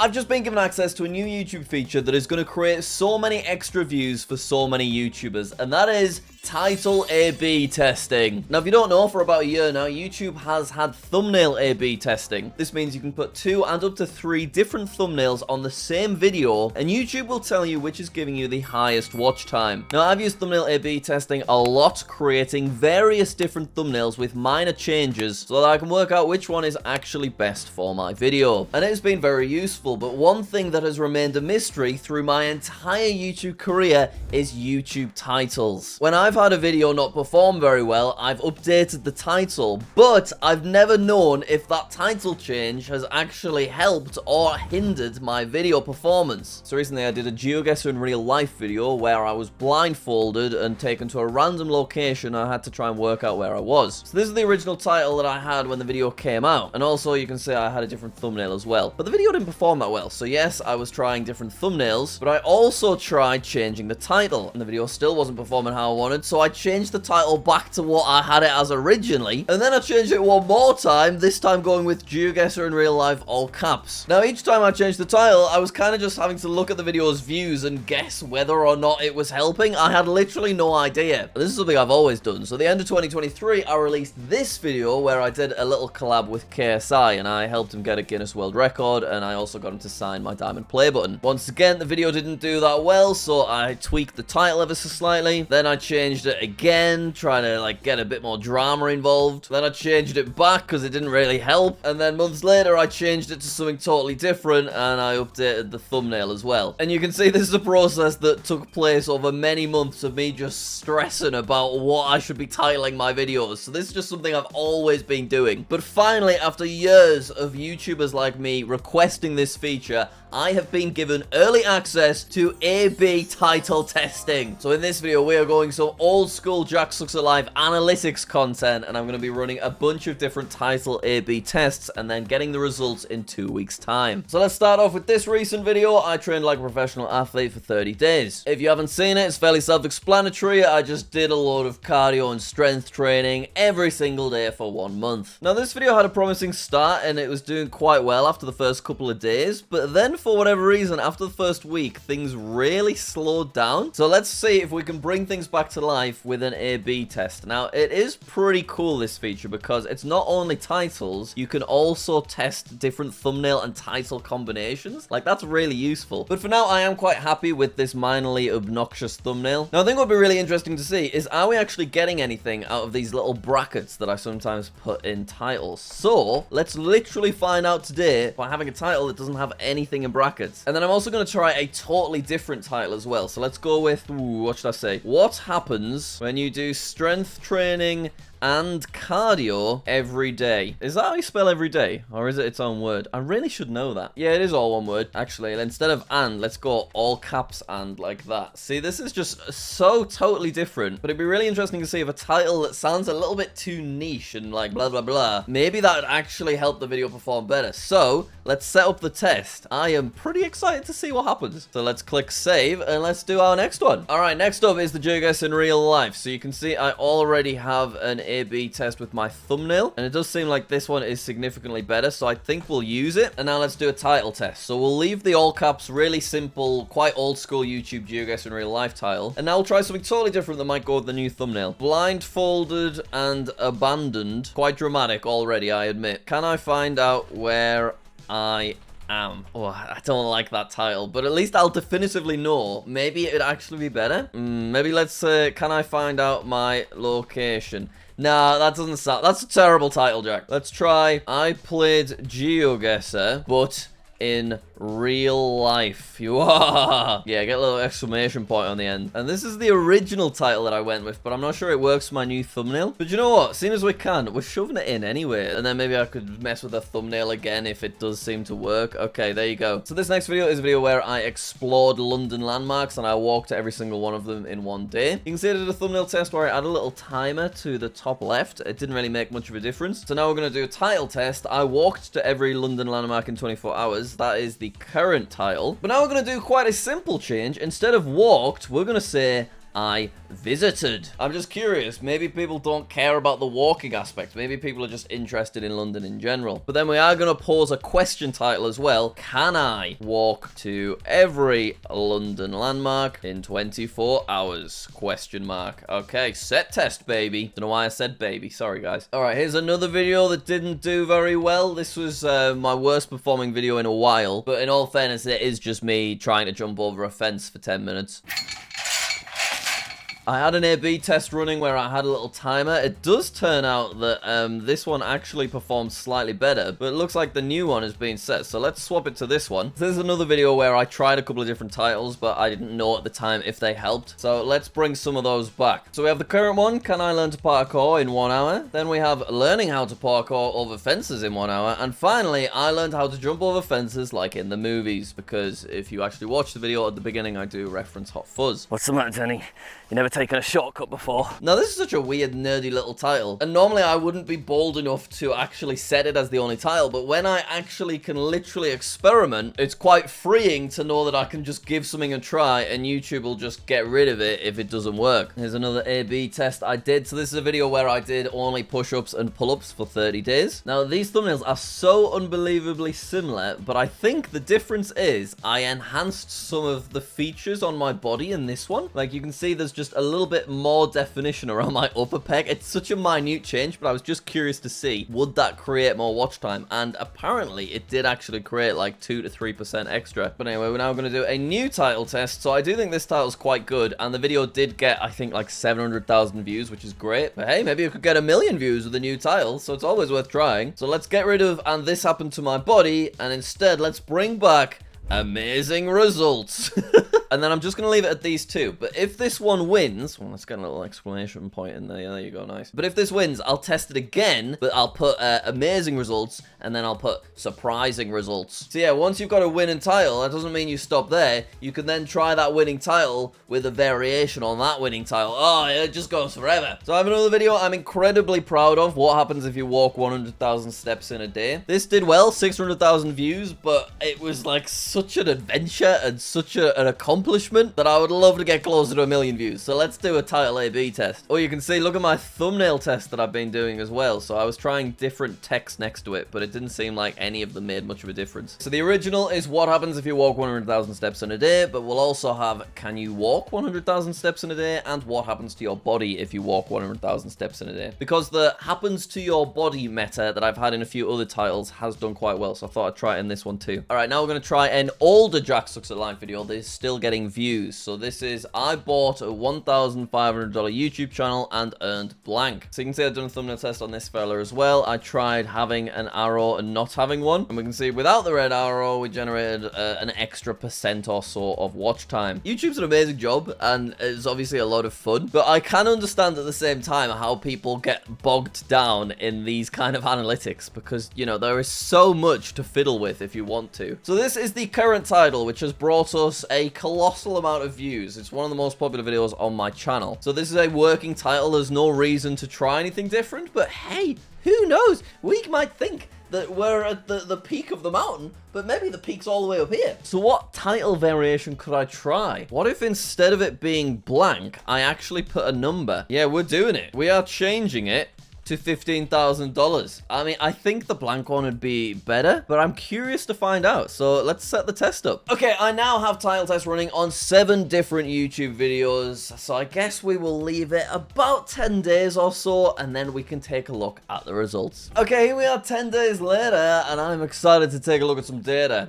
I've just been given access to a new YouTube feature that is going to create so many extra views for so many YouTubers, and that is title A/B testing. Now, if you don't know, for about a year now, YouTube has had thumbnail A/B testing. This means you can put 2 and up to 3 different thumbnails on the same video, and YouTube will tell you which is giving you the highest watch time. Now, I've used thumbnail A/B testing a lot, creating various different thumbnails with minor changes so that I can work out which one is actually best for my video. And it has been very useful, but one thing that has remained a mystery through my entire YouTube career is YouTube titles. When I've had a video not perform very well, I've updated the title, but I've never known if that title change has actually helped or hindered my video performance. So recently I did a GeoGuessr in real life video where I was blindfolded and taken to a random location. I had to try and work out where I was. So this is the original title that I had when the video came out, and also you can see I had a different thumbnail as well. But the video didn't perform that well, so yes, I was trying different thumbnails, but I also tried changing the title, and the video still wasn't performing how I wanted. So I changed the title back to what I had it as originally, and then I changed it one more time, this time going with GeoGuessr in real life all caps. Now, each time I changed the title, I was kind of just having to look at the video's views and guess whether or not it was helping. I had literally no idea. This is something I've always done. So at the end of 2023, I released this video where I did a little collab with KSI, and I helped him get a Guinness World Record, and I also got him to sign my diamond play button. Once again, the video didn't do that well, so I tweaked the title ever so slightly. Then I changed it again, trying to like get a bit more drama involved. Then I changed it back because it didn't really help. And then months later, I changed it to something totally different, and I updated the thumbnail as well. And you can see this is a process that took place over many months of me just stressing about what I should be titling my videos. So this is just something I've always been doing. But finally, after years of YouTubers like me requesting this feature, I have been given early access to A/B title testing. So in this video, we are going some old school JackSucksAtLife analytics content, and I'm going to be running a bunch of different title A/B tests and then getting the results in 2 weeks' time. So let's start off with this recent video. I trained like a professional athlete for 30 days. If you haven't seen it, it's fairly self-explanatory. I just did a load of cardio and strength training every single day for 1 month. Now, this video had a promising start and it was doing quite well after the first couple of days, but then for whatever reason, after the first week, things really slowed down. So let's see if we can bring things back to life with an A/B test. Now, it is pretty cool, this feature, because it's not only titles, you can also test different thumbnail and title combinations. Like, that's really useful. But for now, I am quite happy with this minorly obnoxious thumbnail. Now, I think what would be really interesting to see is, are we actually getting anything out of these little brackets that I sometimes put in titles? So let's literally find out today by having a title that doesn't have anything in brackets. And then I'm also going to try a totally different title as well. So let's go with, what should I say? What happens when you do strength training and cardio every day? Is that how you spell every day? Or is it its own word? I really should know that. Yeah, it is all one word. Actually, instead of and, let's go all caps and like that. See, this is just so totally different. But it'd be really interesting to see if a title that sounds a little bit too niche and like blah, blah, blah, maybe that would actually help the video perform better. So let's set up the test. I am pretty excited to see what happens. So let's click save and let's do our next one. All right, next up is the GeoGuessr in real life. So you can see I already have an A/B test with my thumbnail, and it does seem like this one is significantly better, so I think we'll use it. And now let's do a title test. So we'll leave the all caps, really simple, quite old school YouTube GeoGuessr in real life title, and now we'll try something totally different that might go with the new thumbnail. Blindfolded and abandoned. Quite dramatic already, I admit. Can I find out where I am? Oh, I don't like that title, but at least I'll definitively know. Maybe it'd actually be better. Maybe let's say, can I find out my location? Nah, that doesn't sound... That's a terrible title, Jack. Let's try, I played GeoGuessr, but in real life. You are. Yeah, get a little exclamation point on the end. And this is the original title that I went with, but I'm not sure it works for my new thumbnail. But you know what? Seeing as we can, we're shoving it in anyway. And then maybe I could mess with the thumbnail again if it does seem to work. Okay, there you go. So this next video is a video where I explored London landmarks and I walked to every single one of them in one day. You can see I did a thumbnail test where I added a little timer to the top left. It didn't really make much of a difference. So now we're going to do a title test. I walked to every London landmark in 24 hours. That is the current title. But now we're going to do quite a simple change. Instead of walked, we're going to say I visited. I'm just curious, maybe people don't care about the walking aspect. Maybe people are just interested in London in general. But then we are going to pose a question title as well. Can I walk to every London landmark in 24 hours? Question mark. Okay, set test, baby. Don't know why I said baby. Sorry, guys. All right, here's another video that didn't do very well. This was my worst performing video in a while. But in all fairness, it is just me trying to jump over a fence for 10 minutes. I had an A/B test running where I had a little timer. It does turn out that this one actually performs slightly better, but it looks like the new one is being set, so let's swap it to this one. This is another video where I tried a couple of different titles, but I didn't know at the time if they helped, so let's bring some of those back. So we have the current one, Can I Learn to Parkour in 1 hour? Then we have Learning How to Parkour Over Fences in 1 hour, and finally, I learned how to jump over fences like in the movies, because if you actually watch the video at the beginning, I do reference Hot Fuzz. What's the matter, Jenny? You never taken a shortcut before? Now, this is such a weird, nerdy little title, and normally I wouldn't be bold enough to actually set it as the only title, but when I actually can literally experiment, it's quite freeing to know that I can just give something a try, and YouTube will just get rid of it if it doesn't work. Here's another A/B test I did. So this is a video where I did only push-ups and pull-ups for 30 days. Now, these thumbnails are so unbelievably similar, but I think the difference is I enhanced some of the features on my body in this one. Like, you can see there's just a little bit more definition around my upper pec. It's such a minute change, but I was just curious to see, would that create more watch time? And apparently it did actually create like 2 to 3% extra. But anyway, we're now going to do a new title test. So I do think this title's quite good, and the video did get, I think, like 700,000 views, which is great. But hey, maybe it could get 1 million views with a new title, so it's always worth trying. So let's get rid of "and this happened to my body," and instead let's bring back "amazing results." And then I'm just going to leave it at these two. But if this one wins, well, let's get a little exclamation point in there. Yeah, there you go, nice. But if this wins, I'll test it again, but I'll put amazing results, and then I'll put surprising results. So yeah, once you've got a winning title, that doesn't mean you stop there. You can then try that winning title with a variation on that winning title. Oh, it just goes forever. So I have another video I'm incredibly proud of. What happens if you walk 100,000 steps in a day? This did well, 600,000 views, but it was like such an adventure and such an accomplishment that I would love to get closer to 1 million views. So let's do a title A/B test. Oh, you can see, look at my thumbnail test that I've been doing as well. So I was trying different text next to it, but it didn't seem like any of them made much of a difference. So the original is what happens if you walk 100,000 steps in a day, but we'll also have can you walk 100,000 steps in a day, and what happens to your body if you walk 100,000 steps in a day. Because the happens to your body meta that I've had in a few other titles has done quite well, so I thought I'd try it in this one too. All right, now we're going to try an older JackSucksAtLife video that is still getting views. So this is, I bought a $1,500 YouTube channel and earned blank. So you can see I've done a thumbnail test on this fella as well. I tried having an arrow and not having one, and we can see without the red arrow we generated an extra % or so of watch time. YouTube's an amazing job, and it's obviously a lot of fun, but I can understand at the same time how people get bogged down in these kind of analytics, because, you know, there is so much to fiddle with if you want to. So this is the current title, which has brought us a colossal amount of views. It's one of the most popular videos on my channel. So this is a working title. There's no reason to try anything different, but hey, who knows? We might think that we're at the peak of the mountain, but maybe the peak's all the way up here. So what title variation could I try? What if instead of it being blank, I actually put a number? Yeah, we're doing it. We are changing it to $15,000. I mean, I think the blank one would be better, but I'm curious to find out. So let's set the test up. Okay, I now have title tests running on 7 different YouTube videos. So I guess we will leave it about 10 days or so, and then we can take a look at the results. Okay, here we are 10 days later, and I'm excited to take a look at some data.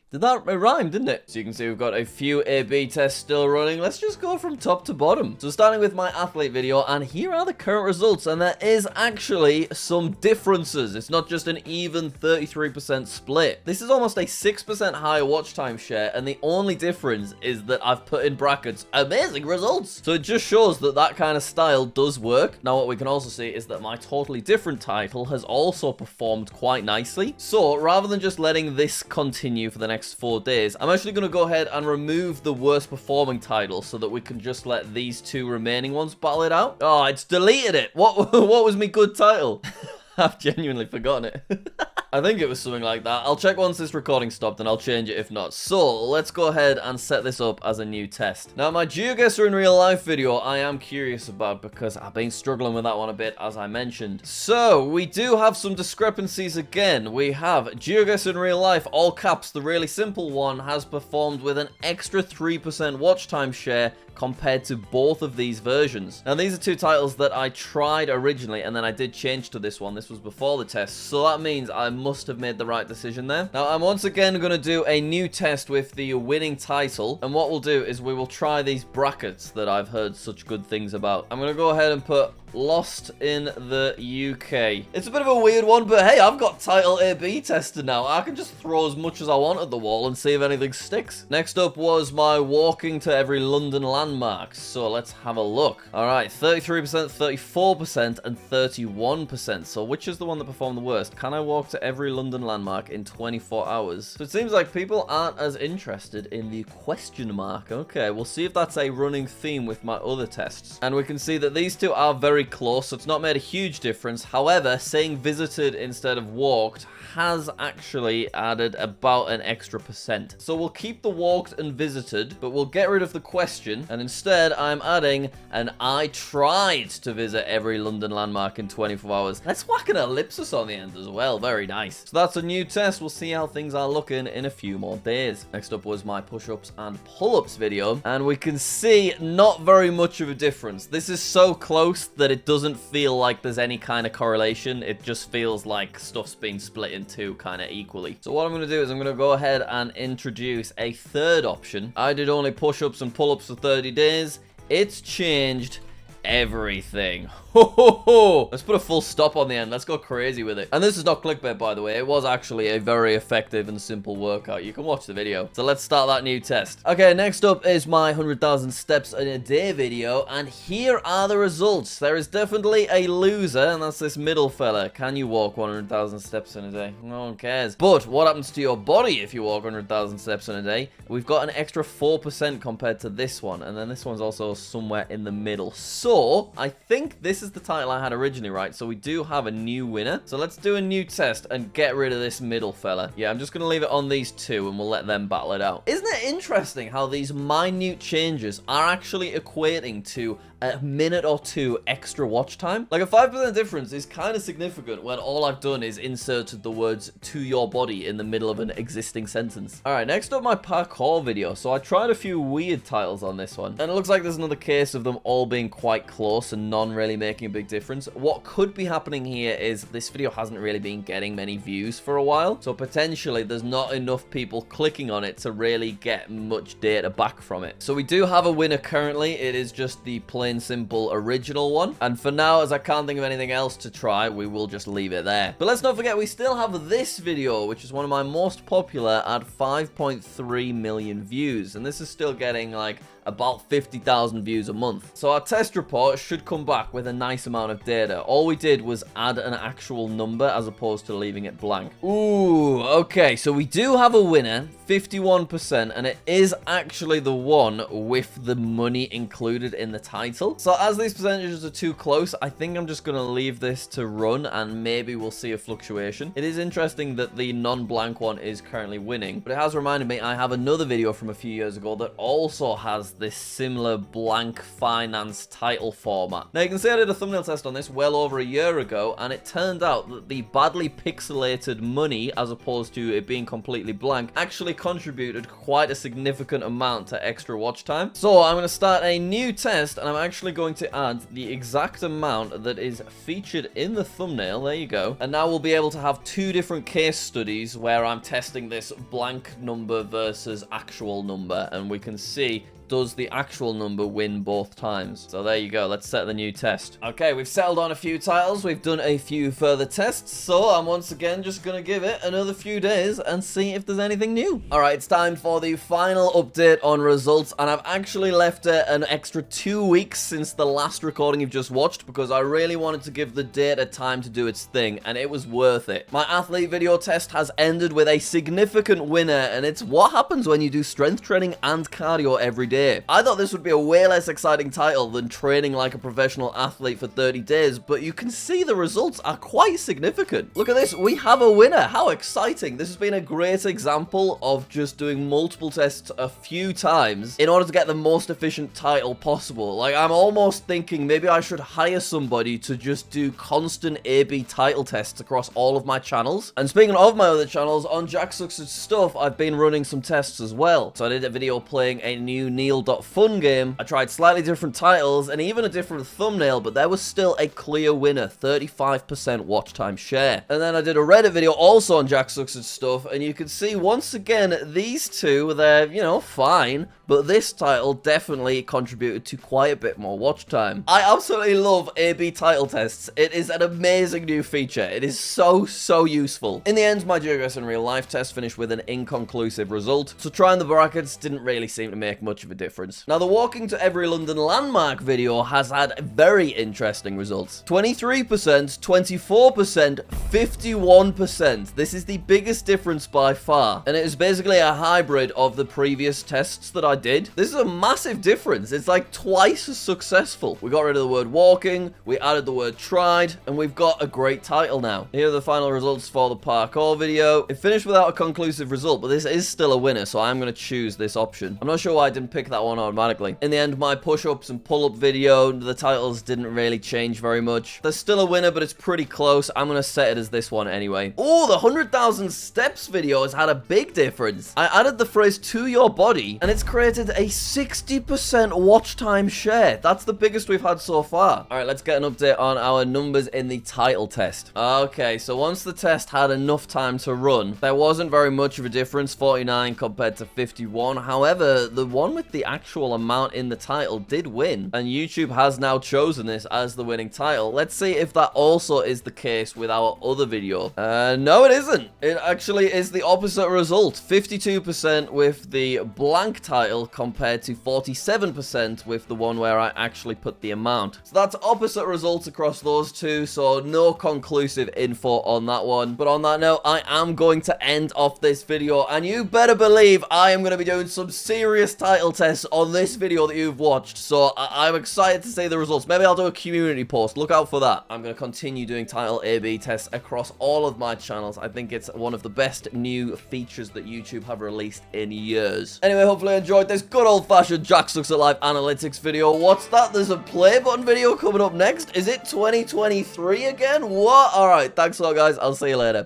It rhymed, didn't it? So you can see we've got a few A/B tests still running. Let's just go from top to bottom. So starting with my athlete video, and here are the current results, and there is actually some differences. It's not just an even 33% split. This is almost a 6% higher watch time share, and the only difference is that I've put in brackets amazing results. So it just shows that that kind of style does work. Now what we can also see is that my totally different title has also performed quite nicely. So rather than just letting this continue for the next 4 days, I'm actually going to go ahead and remove the worst performing title so that we can just let these 2 remaining ones battle it out. Oh, it's deleted it. What was my good title? I've genuinely forgotten it. I think it was something like that. I'll check once this recording stopped and I'll change it if not. So, let's go ahead and set this up as a new test. Now, my GeoGuessr in real life video, I am curious about because I've been struggling with that one a bit, as I mentioned. So, we do have some discrepancies again. We have GeoGuessr in real life, all caps, the really simple one, has performed with an extra 3% watch time share compared to both of these versions. Now, these are two titles that I tried originally, and then I did change to this one. This was before the test, so that means I must have made the right decision there. Now, I'm once again going to do a new test with the winning title, and what we'll do is we will try these brackets that I've heard such good things about. I'm going to go ahead and put Lost in the UK. It's a bit of a weird one, but hey, I've got title A/B tested now. I can just throw as much as I want at the wall and see if anything sticks. Next up was my walking to every London landmark. So let's have a look. All right, 33%, 34%, and 31%. So which is the one that performed the worst? Can I walk to every London landmark in 24 hours? So it seems like people aren't as interested in the question mark. Okay, we'll see if that's a running theme with my other tests. And we can see that these two are very close, so it's not made a huge difference. However, saying visited instead of walked has actually added about an extra percent. So we'll keep the walked and visited, but we'll get rid of the question, and instead I'm adding an I tried to visit every London landmark in 24 hours. Let's whack an ellipsis on the end as well. Very nice. So that's a new test. We'll see how things are looking in a few more days. Next up was my push-ups and pull-ups video, and we can see not very much of a difference. This is so close that it doesn't feel like there's any kind of correlation. It just feels like stuff's being split in two kind of equally. So what I'm going to do is I'm going to go ahead and introduce a third option. I did only push-ups and pull-ups for 30 days. It's changed everything. Ho ho ho! Let's put a full stop on the end. Let's go crazy with it. And this is not clickbait, by the way. It was actually a very effective and simple workout. You can watch the video. So let's start that new test. Okay, next up is my 100,000 steps in a day video, and here are the results. There is definitely a loser, and that's this middle fella. Can you walk 100,000 steps in a day? No one cares. But what happens to your body if you walk 100,000 steps in a day? We've got an extra 4% compared to this one, and then this one's also somewhere in the middle. So I think this is the title I had originally, right? So we do have a new winner. So let's do a new test and get rid of this middle fella. Yeah, I'm just going to leave it on these two and we'll let them battle it out. Isn't it interesting how these minute changes are actually equating to a minute or two extra watch time? Like a 5% difference is kind of significant when all I've done is inserted the words to your body in the middle of an existing sentence. All right, next up, my parkour video. So I tried a few weird titles on this one, and it looks like there's another case of them all being quite close and none really making a big difference. What could be happening here is this video hasn't really been getting many views for a while, so potentially there's not enough people clicking on it to really get much data back from it. So we do have a winner currently. It is just the plain simple original one, and for now, as I can't think of anything else to try, we will just leave it there. But let's not forget we still have this video, which is one of my most popular at 5.3 million views, and this is still getting like about 50,000 views a month. So our test report should come back with a nice amount of data. All we did was add an actual number as opposed to leaving it blank. Ooh, okay, so we do have a winner, 51%, and it is actually the one with the money included in the title. So as these percentages are too close, I think I'm just going to leave this to run and maybe we'll see a fluctuation. It is interesting that the non-blank one is currently winning, but it has reminded me I have another video from a few years ago that also has this similar blank finance title format. Now you can see I did a thumbnail test on this well over a year ago, and it turned out that the badly pixelated money, as opposed to it being completely blank, actually contributed quite a significant amount to extra watch time. So I'm going to start a new test, and I'm actually going to add the exact amount that is featured in the thumbnail. There you go. And now we'll be able to have two different case studies where I'm testing this blank number versus actual number, and we can see does the actual number win both times. So there you go. Let's set the new test. Okay, we've settled on a few titles. We've done a few further tests. So I'm once again just going to give it another few days and see if there's anything new. All right, it's time for the final update on results. And I've actually left it an extra 2 weeks since the last recording you've just watched because I really wanted to give the data time to do its thing, and it was worth it. My athlete video test has ended with a significant winner, and it's what happens when you do strength training and cardio every day. way. I thought this would be a way less exciting title than training like a professional athlete for 30 days, but you can see the results are quite significant. Look at this, we have a winner. How exciting. This has been a great example of just doing multiple tests a few times in order to get the most efficient title possible. Like, I'm almost thinking maybe I should hire somebody to just do constant A/B title tests across all of my channels. And speaking of my other channels, on JackSucksAtStuff, I've been running some tests as well. So I did a video playing a new Neil.fun game. I tried slightly different titles and even a different thumbnail, but there was still a clear winner, 35% watch time share. And then I did a Reddit video also on JackSucksAtStuff, and you can see once again, these two, they're, you know, fine, but this title definitely contributed to quite a bit more watch time. I absolutely love A/B title tests. It is an amazing new feature. It is so useful. In the end, my geoguessr in real life test finished with an inconclusive result, so trying the brackets didn't really seem to make much of a difference. Now, the walking to every London landmark video has had very interesting results. 23%, 24%, 51%. This is the biggest difference by far, and it is basically a hybrid of the previous tests that I did. This is a massive difference. It's like twice as successful. We got rid of the word walking, we added the word tried, and we've got a great title now. Here are the final results for the parkour video. It finished without a conclusive result, but this is still a winner, so I'm going to choose this option. I'm not sure why I didn't pick that one automatically. In the end, my push-ups and pull-up video, the titles didn't really change very much. There's still a winner, but it's pretty close. I'm going to set it as this one anyway. Oh, the 100,000 steps video has had a big difference. I added the phrase to your body, and it's created a 60% watch time share. That's the biggest we've had so far. All right, let's get an update on our numbers in the title test. Okay, so once the test had enough time to run, there wasn't very much of a difference, 49 compared to 51. However, the one with the actual amount in the title did win, and YouTube has now chosen this as the winning title. Let's see if that also is the case with our other video. No, it isn't. It actually is the opposite result. 52% with the blank title compared to 47% with the one where I actually put the amount. So that's opposite results across those two, so no conclusive info on that one. But on that note, I am going to end off this video, and you better believe I am going to be doing some serious title tests on this video that you've watched, so I'm excited to see the results. Maybe I'll do a community post. Look out for that. I'm going to continue doing title A/B tests across all of my channels. I think it's one of the best new features that YouTube have released in years. Anyway, hopefully you enjoyed this good old-fashioned JackSucksAtLife analytics video. What's that? There's a play button video coming up next. Is it 2023 again? What? Alright, thanks a lot, guys. I'll see you later.